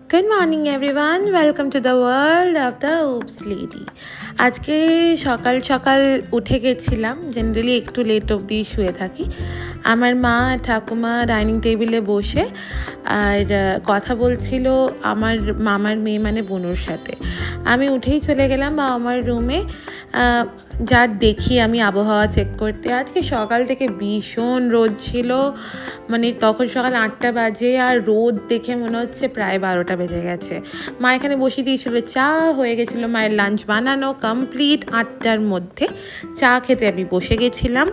Good morning everyone, welcome to the world of the Oops Lady. আজকে সকাল সকাল উঠে গেছিলাম, জেনারেলি একটু লেট অবধি শুয়ে থাকি। আমার মা ঠাকুমা ডাইনিং টেবিলে বসে আর কথা বলছিল আমার মামার মেয়ে মানে বোনুর সাথে। আমি উঠেই চলে গেলাম আমার রুমে, যা দেখি আমি আবহাওয়া চেক করতে। আজকে সকাল থেকে ভীষণ রোদ ছিল, মানে তখন সকাল 8টা বাজে আর রোদ দেখে মনে হচ্ছে প্রায় 12টা বেজে গেছে। মা এখানে বসিয়ে দিয়েছিল, চা হয়ে গেছিলো, মায়ের লাঞ্চ বানানো কমপ্লিট। 8টার মধ্যে চা খেতে আমি বসে গেছিলাম।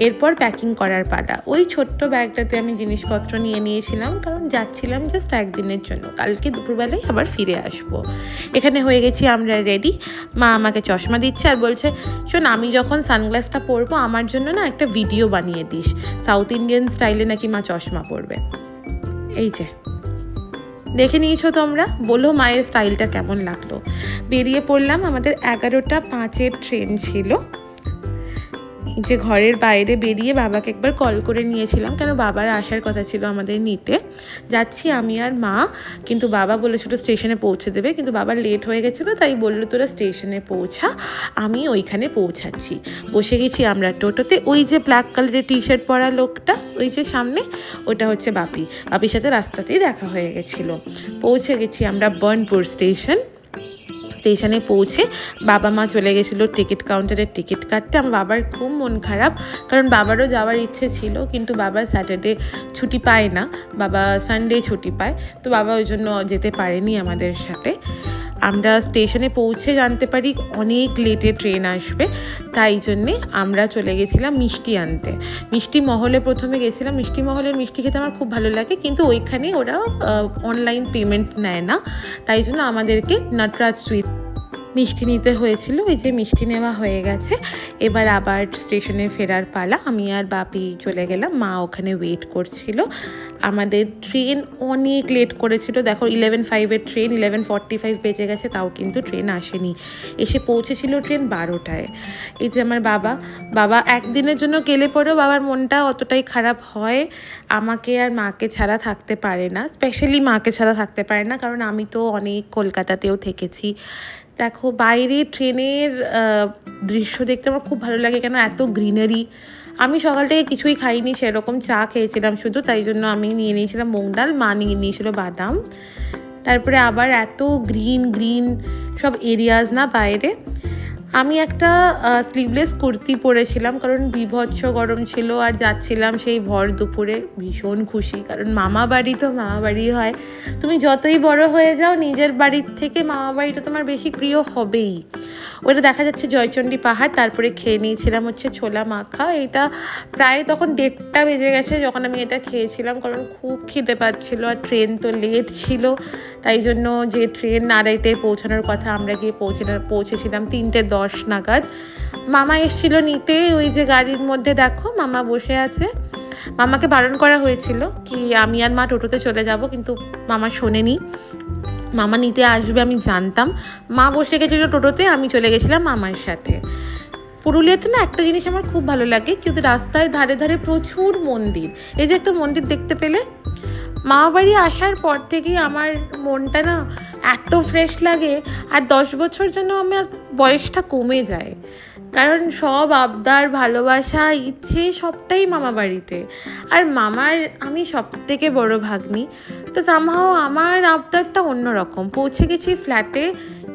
এরপর প্যাকিং করার পালা। ওই ছোট্ট ব্যাগটাতে আমি জিনিসপত্র নিয়ে নিয়েছিলাম, কারণ যাচ্ছিলাম জাস্ট একদিনের জন্য, কালকে দুপুরবেলায় আবার ফিরে আসবো। এখানে হয়ে গেছি আমরা রেডি। মা আমাকে চশমা দিচ্ছে আর বলছে, শোন আমি যখন সানগ্লাসটা পরবো আমার জন্য না একটা ভিডিও বানিয়ে দিস, সাউথ ইন্ডিয়ান স্টাইলে নাকি মা চশমা পরবে। এই যে দেখে নিয়েছো তোমরা, বলো মায়ের স্টাইলটা কেমন লাগলো। বেরিয়ে পড়লাম, আমাদের 11টা 5-এর ট্রেন ছিল। যে ঘরের বাইরে বেরিয়ে বাবাকে একবার কল করে নিয়েছিলাম, কেন বাবার আসার কথা ছিল আমাদের নিতে। যাচ্ছি আমি আর মা, কিন্তু বাবা বলেছিল স্টেশনে পৌঁছে দেবে, কিন্তু বাবার লেট হয়ে গেছিলো, তাই বললো তোরা স্টেশনে পৌঁছা, আমি ওইখানে পৌঁছাচ্ছি। বসে গেছি আমরা টোটোতে। ওই যে ব্ল্যাক কালারের টি শার্ট পরা লোকটা ওই যে সামনে, ওটা হচ্ছে বাপির সাথে রাস্তাতেই দেখা হয়ে গেছিলো। পৌঁছে গেছি আমরা বার্নপুর স্টেশন। স্টেশনে পৌঁছে বাবা মা চলে গেছিলো টিকিট কাউন্টারে টিকিট কাটতে। আমার বাবার খুব মন খারাপ, কারণ বাবারও যাওয়ার ইচ্ছে ছিল, কিন্তু বাবা স্যাটারডে ছুটি পায় না, বাবা সানডে ছুটি পায়, তো বাবা ওই জন্য যেতে পারেনি আমাদের সাথে। আমরা স্টেশনে পৌঁছে জানতে পারি অনেক লেটে ট্রেন আসবে, তাই জন্যে আমরা চলে গেছিলাম মিষ্টি আনতে। মিষ্টি মহলে প্রথমে গেছিলাম। মিষ্টি মহলের মিষ্টি খেতে আমার খুব ভালো লাগে, কিন্তু ওইখানে ওরা অনলাইন পেমেন্ট নেয় না, তাই জন্য আমাদেরকে নটরাজ সুইট মিষ্টি নিতে হয়েছিল। এই যে মিষ্টি নেওয়া হয়ে গেছে, এবার আবার স্টেশনে ফেরার পালা। আমি আর বাপি চলে গেলাম, মা ওখানে ওয়েট করছিল। আমাদের ট্রেন অনেক লেট করেছিল, দেখো 11:05-এর ট্রেন, 11:45 বেজে গেছে, তাও কিন্তু ট্রেন আসেনি। এসে পৌঁছেছিল ট্রেন 12টায়। এই যে আমার বাবা একদিনের জন্য গেলে পরেও বাবার মনটা অতটাই খারাপ হয়। আমাকে আর মাকে ছাড়া থাকতে পারে না, স্পেশালি মাকে ছাড়া থাকতে পারে না, কারণ আমি তো অনেক কলকাতাতেও থেকেছি। দেখো বাইরে ট্রেনের দৃশ্য দেখতে আমার খুব ভালো লাগে, কেন এত গ্রিনারি। আমি সকাল থেকে কিছুই খাইনি, সেরকম চা খেয়েছিলাম শুধু, তাই জন্য আমি নিয়ে নিয়েছিলাম মুগ ডাল, মা নিয়ে নিয়েছিল বাদাম। তারপরে আবার এত গ্রিন সব এরিয়াজ না বাইরে। আমি একটা স্লিভলেস কুর্তি পরেছিলাম, কারণ বিভৎস গরম ছিল, আর যাচ্ছিলাম সেই ভর দুপুরে। ভীষণ খুশি, কারণ মামা বাড়ি তো মামা বাড়ি হয়। তুমি যতই বড় হয়ে যাও, নিজের বাড়ির থেকে মামা বাড়িটা তোমার বেশি প্রিয় হবেই। ওটা দেখা যাচ্ছে জয়চণ্ডী পাহাড়। তারপরে খেয়ে নিয়েছিলাম হচ্ছে ছোলা মাখা। এটা প্রায় তখন 1:30টা বেজে গেছে যখন আমি এটা খেয়েছিলাম, কারণ খুব খিদে পাচ্ছিলো, আর ট্রেন তো লেট ছিল, তাই জন্য যে ট্রেন 2:30টায় পৌঁছানোর কথা, আমরা গিয়ে পৌঁছেছিলাম 3:10 নাগাদ। মামা এসেছিলো নিতে, ওই যে গাড়ির মধ্যে দেখো মামা বসে আছে। মামাকে বারণ করা হয়েছিল কি আমি আর মা টোটোতে চলে যাব, কিন্তু মামা শোনেনি। মামা নিতে আসবে আমি জানতাম। মা বসে গেছিলো টোটোতে, আমি চলে গেছিলাম মামার সাথে। পুরুলিয়াতে না একটা জিনিস আমার খুব ভালো লাগে, কিন্তু রাস্তায় ধারে ধারে প্রচুর মন্দির। এই যে একটা মন্দির দেখতে পেলে, মামা বাড়ি আসার পর থেকেই আমার মনটা না এত ফ্রেশ লাগে, আর 10 বছর যেন আমার বয়সটা কমে যায়, কারণ সব আবদার ভালোবাসা ইচ্ছে সবটাই মামা বাড়িতে। আর মামার আমি সব থেকে বড় ভাগ্নি, তো সামহাও আমার আবদারটা অন্যরকম। পৌঁছে গেছি ফ্ল্যাটে।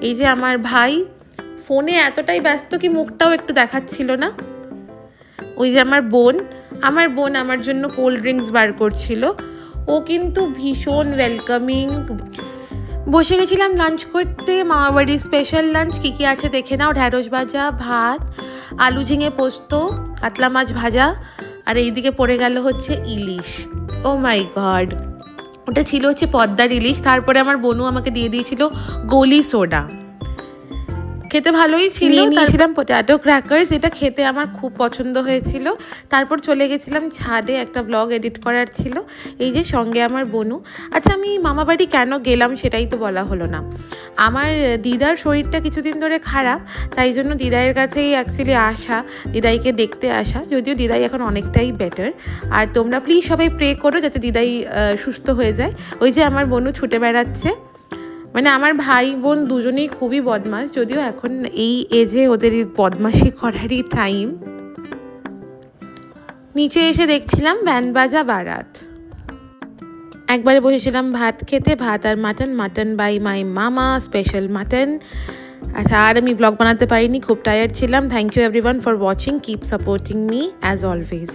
এই যে আমার ভাই ফোনে এতটাই ব্যস্ত কি মুখটাও একটু দেখাচ্ছিল না। ওই যে আমার বোন আমার জন্য কোল্ড ড্রিঙ্কস বার করছিল। ও কিন্তু ভীষণ ওয়েলকামিং। বসে গেছিলাম লাঞ্চ করতে, মামাবাড়ির স্পেশাল লাঞ্চ কী কী আছে দেখে নাও। ঢ্যাঁড়স ভাজা, ভাত, আলু ঝিঙে পোস্ত, কাতলা মাছ ভাজা, আর এইদিকে পড়ে গেল হচ্ছে ইলিশ। ও মাই গড, ওটা ছিল হচ্ছে পদ্মার ইলিশ। তারপরে আমার বোনু আমাকে দিয়ে দিয়েছিল গলি সোডা, খেতে ভালোই ছিল। নিয়েছিলাম পটেটো ক্র্যাকার্স, এটা খেতে আমার খুব পছন্দ হয়েছিল। তারপর চলে গেছিলাম ছাদে, একটা ব্লগ এডিট করার ছিল। এই যে সঙ্গে আমার বোনু। আচ্ছা, আমি মামাবাড়ি কেন গেলাম সেটাই তো বলা হলো না। আমার দিদার শরীরটা কিছুদিন ধরে খারাপ, তাই জন্য দিদাইয়ের কাছেই অ্যাকচুয়ালি আসা, দিদাইকে দেখতে আসা। যদিও দিদাই এখন অনেকটাই বেটার, আর তোমরা প্লিজ সবাই প্রে করো যাতে দিদাই সুস্থ হয়ে যায়। ওই যে আমার বোনু ছুটে বেড়াচ্ছে। মানে আমার ভাই বোন দুজনেই খুবই বদমাশ, যদিও এখন এই এজে ওদের বদমাশি করারই টাইম। নিচে এসে দেখছিলাম ব্যান্ড বাজা বারাত। একবারে বসেছিলাম ভাত খেতে, ভাত আর মাটন বাই মাই মামা, স্পেশাল মাটন। আচ্ছা, আর আমি ব্লগ বানাতে পারিনি, খুব টায়ার্ড ছিলাম। Thank you everyone for watching, keep supporting me as always.